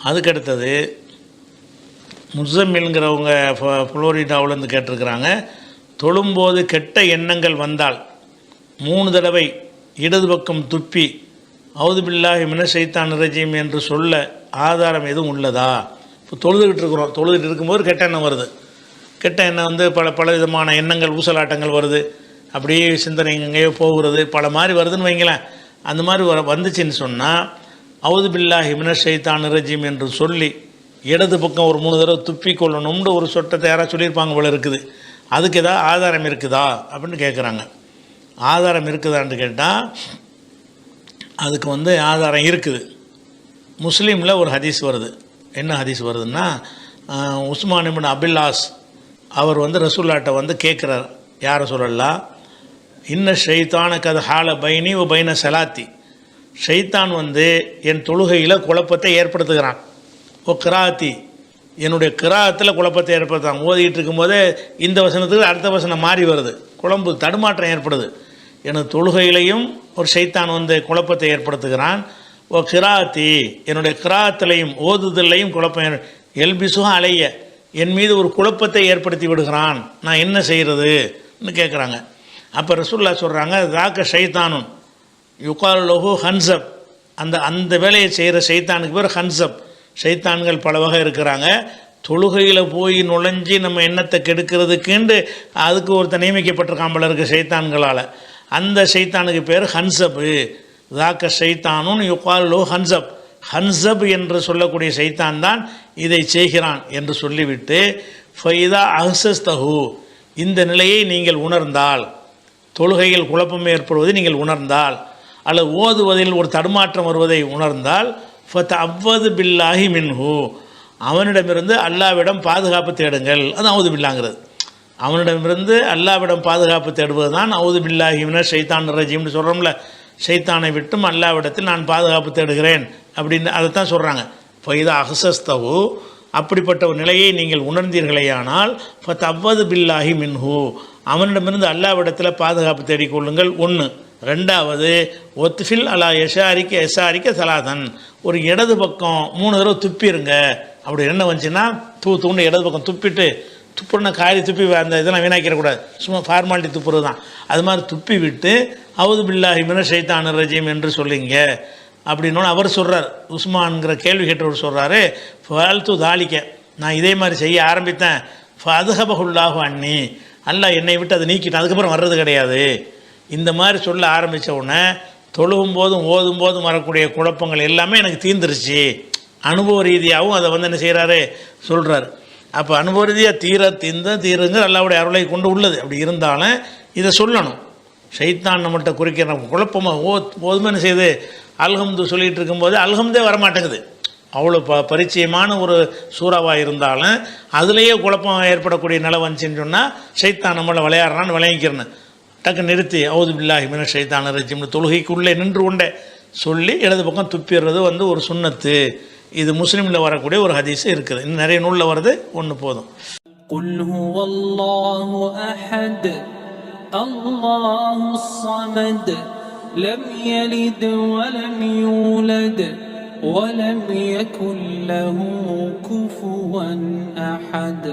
அதுக்கடுத்தது முஸம்மில்ங்கிறவங்க ஃப்ளோரிடாவிலேருந்து கேட்டிருக்கிறாங்க, தொழும்போது கெட்ட எண்ணங்கள் வந்தால் 3 தடவை இடது பக்கம் துப்பி அவுது பில்லாஹி மினஷ் ஷைத்தானிர் ரஜீம் என்று சொல்ல ஆதாரம் எதுவும் உள்ளதா? இப்போ தொழுதுகிட்டு இருக்கும்போது கெட்ட எண்ணம் வருது. கெட்ட எண்ணம் வந்து பல விதமான எண்ணங்கள், ஊசலாட்டங்கள் வருது, அப்படியே சிந்தனை எங்கேயோ போகிறது, பல மாதிரி வருதுன்னு வைங்களேன். அந்த மாதிரி வந்துச்சுன்னு சொன்னால் அவுது பில்லாஹி மினஷ் ஷைத்தானிர் ரஜீம் என்று சொல்லி இடது பக்கம் ஒரு 3 தடவை துப்பி கொள்ளணும்னு ஒரு சொட்டத்தை யாராவது சொல்லியிருப்பாங்க போல இருக்குது. அதுக்கு ஏதாவது ஆதாரம் இருக்குதா அப்படின்னு கேட்குறாங்க. ஆதாரம் இருக்குதான்னு கேட்டால் அதுக்கு வந்து ஆதாரம் இருக்குது. முஸ்லீமில் ஒரு ஹதீஸ் வருது. என்ன ஹதீஸ் வருதுன்னா, உஸ்மான் இப்னு அபில்லாஸ் அவர் வந்து ரசூலுல்லாஹ்ட்ட வந்து கேட்குறார், யார் ரசூலல்லாஹ், இன்ன ஷைத்தான கது ஹால பைனி ஓ பைன சலாத்தி, ஷைத்தான் வந்து என் தொழுகையில் குழப்பத்தை ஏற்படுத்துகிறான். ஓ கிராத்தி, என்னுடைய கிராத்தில் குழப்பத்தை ஏற்படுத்துகிறான். ஓதிக்கிட்டு இருக்கும்போதே இந்த வசனத்துக்கு அடுத்த வசனம் மாறி வருது, குழம்பு தடுமாற்றம் ஏற்படுது. எனது தொழுகையிலையும் ஒரு ஷைத்தான் வந்து குழப்பத்தை ஏற்படுத்துகிறான். ஓ கிராத்தி, என்னுடைய கிராத்திலையும் ஓதுதலையும் குழப்பம் எல்பிசுக அலைய, என் மீது ஒரு குழப்பத்தை ஏற்படுத்தி விடுகிறான். நான் என்ன செய்கிறதுன்னு கேட்குறாங்க. அப்போ ரசூலுல்லாஹ் சொல்கிறாங்க, தாக்க ஷைத்தானும் யுகால் லஹு ஹன்சப், அந்த வேலையை செய்கிற ஷைத்தானுக்கு பேர் ஹன்சப். ஷைத்தான்கள் பல வகை இருக்கிறாங்க. தொழுகையில் போய் நுழைஞ்சி நம்ம எண்ணத்தை கெடுக்கிறதுக்குண்டு அதுக்கு ஒருத்தர் நியமிக்கப்பட்டிருக்கான் போல இருக்குது ஷைத்தான்களால். அந்த ஷைத்தானுக்கு பேர் ஹன்சப்பு. தாக்க ஷைத்தானும் யுகால் லஹு ஹன்சப், ஹன்சப் என்று சொல்லக்கூடிய ஷைத்தான் தான் இதை செய்கிறான் என்று சொல்லிவிட்டு, ஃபைதா அஹ்சஸ்தஹு, இந்த நிலையை நீங்கள் உணர்ந்தால், தொழுகையில் குழப்பம் ஏற்படுவதை நீங்கள் உணர்ந்தால், அல்லது ஓதுவதில் ஒரு தடுமாற்றம் வருவதை உணர்ந்தால், ஃபதஅவ்வது பில்லாஹி மின்ஹு, அவனிடமிருந்து அல்லாவிடம் பாதுகாப்பு தேடுங்கள். அது அவுது பில்லாங்கிறது. அவனிடமிருந்து அல்லாவிடம் பாதுகாப்பு தேடுவது தான் அவுது பில்லாஹி மினஷ் ஷைத்தானிர் ரஜீம்னு சொல்கிறோம்ல, ஷைத்தானை விட்டும் அல்லாவிடத்தில் நான் பாதுகாப்பு தேடுகிறேன் அப்படின்னு அதைத்தான் சொல்கிறாங்க. ஃபைதா அஹ்சஸ்தஹு, அப்படிப்பட்ட ஒரு நிலையை நீங்கள் உணர்ந்தீர்களேயானால் ஃபதஅவ்வது பில்லாஹி மின்ஹு, அவனிடமிருந்து அல்லாவிடத்தில் பாதுகாப்பு தேடிக்கொள்ளுங்கள். 1. 2வது ஒத்ஃபில் அலா எஷாரிக்க சலாதன், ஒரு இடது பக்கம் 3 தடவை துப்பிடுங்க. அப்படி என்ன வந்துச்சுன்னா தூண்டு இடது பக்கம் துப்பிட்டு, துப்புன காரி துப்பி அந்த இதெல்லாம் வீணாக்கிடக்கூடாது, சும்மா ஃபார்மாலிட்டி துப்புறது தான். அது மாதிரி துப்பி விட்டு அவுது பில்லாஹி மினஷ் ஷைத்தானிர் ரஜீம் என்று சொல்லிங்க அப்படின்னோன்னு அவர் சொல்கிறார். உஸ்மான்கிற கேள்வி கேட்டவர் சொல்கிறாரு, ஃபால்து தாலிக்க, நான் இதே மாதிரி செய்ய ஆரம்பித்தேன், ஃபஅத்ஹபஹுல்லாஹு அன்னி, அல்லாஹ் என்னை விட்டு அதை நீக்கிட்டான், அதுக்கப்புறம் வர்றது கிடையாது. இந்த மாதிரி சொல்ல ஆரம்பித்த உடனே தொழுகும் போதும் ஓதும் போதும் வரக்கூடிய குழப்பங்கள் எல்லாமே எனக்கு தீர்ந்துருச்சு. அனுபவ ரீதியாகவும் அதை வந்து என்ன செய்கிறாரு சொல்கிறார். அப்போ அனுபவ ரீதியாக தீருங்க அல்லாஹ்வுடைய அருளை கொண்டு உள்ளது. அப்படி இருந்தாலும் இதை சொல்லணும். ஷைத்தான் நம்மகிட்ட குறிக்கிற குழப்பமாக ஓதுமே என்ன செய்யுது, அல்ஹம்து சொல்லிகிட்டு இருக்கும்போது அல்ஹம்தே வரமாட்டேங்குது. அவ்வளோ பரிச்சயமான ஒரு சூறாவாக இருந்தாலும் அதுலேயே குழப்பம் ஏற்படக்கூடிய நிலை வந்துச்சுன்னு சொன்னால் ஷைத்தான் நம்மளை விளையாடுறான்னு விளங்கிக்கிறேன்னு டக்கு நிறுத்தி அவுது பில்லாஹி மினஷ் ஷைத்தானிர் ரஜீம் தொழுகைக்குள்ளே நின்று கொண்டே சொல்லி இடது பக்கம் துப்பிடுறது வந்து ஒரு சுன்னத்து. இது முஸ்லீமில் வரக்கூடிய ஒரு ஹதீஸ் இருக்குது. இன்னும் நிறைய நூலில் வருது, ஒன்று போதும். குல் ஹுவல்லாஹு அஹத் அல்லாஹுஸ் ஸமத் லம் யலித் வலம் யூலத் வலம் யகுல் லஹு குஃபுவன் அஹத்.